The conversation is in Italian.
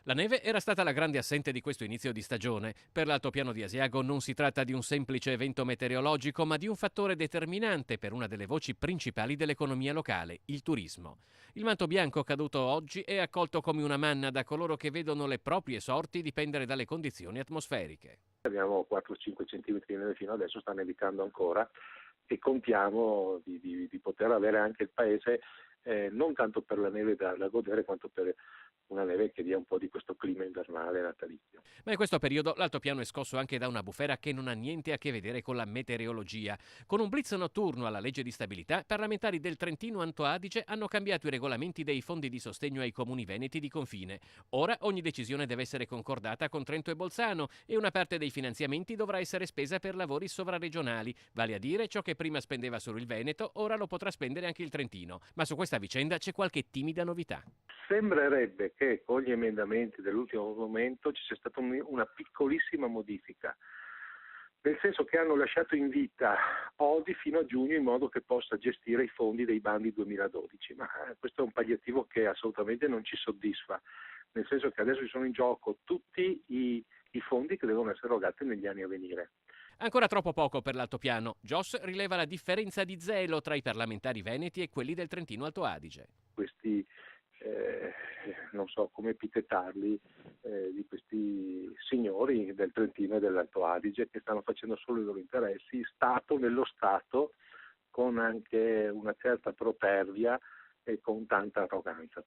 La neve era stata la grande assente di questo inizio di stagione. Per l'altopiano di Asiago non si tratta di un semplice evento meteorologico, ma di un fattore determinante per una delle voci principali dell'economia locale, il turismo. Il manto bianco caduto oggi è accolto come una manna da coloro che vedono le proprie sorti dipendere dalle condizioni atmosferiche. Abbiamo 4-5 centimetri di neve fino adesso, sta nevicando ancora e contiamo di poter avere anche il paese non tanto per la neve da godere quanto per una neve che dia un po' di questo clima invernale natalizio. Ma in questo periodo l'altopiano è scosso anche da una bufera che non ha niente a che vedere con la meteorologia. Con un blitz notturno alla legge di stabilità, parlamentari del Trentino Alto Adige hanno cambiato i regolamenti dei fondi di sostegno ai comuni veneti di confine. Ora ogni decisione deve essere concordata con Trento e Bolzano e una parte dei finanziamenti dovrà essere spesa per lavori sovraregionali, vale a dire ciò che prima spendeva solo il Veneto, ora lo potrà spendere anche il Trentino. Ma su questa vicenda c'è qualche timida novità. Sembrerebbe che con gli emendamenti dell'ultimo momento ci sia stata una piccolissima modifica, nel senso che hanno lasciato in vita Odi fino a giugno in modo che possa gestire i fondi dei bandi 2012, ma questo è un palliativo che assolutamente non ci soddisfa, nel senso che adesso ci sono in gioco tutti i fondi che devono essere erogati negli anni a venire. Ancora troppo poco per l'altopiano. Joss rileva la differenza di zelo tra i parlamentari veneti e quelli del Trentino Alto Adige. Questi non so come epitetarli, di questi signori del Trentino e dell'Alto Adige che stanno facendo solo i loro interessi, Stato nello Stato, con anche una certa protervia e con tanta arroganza.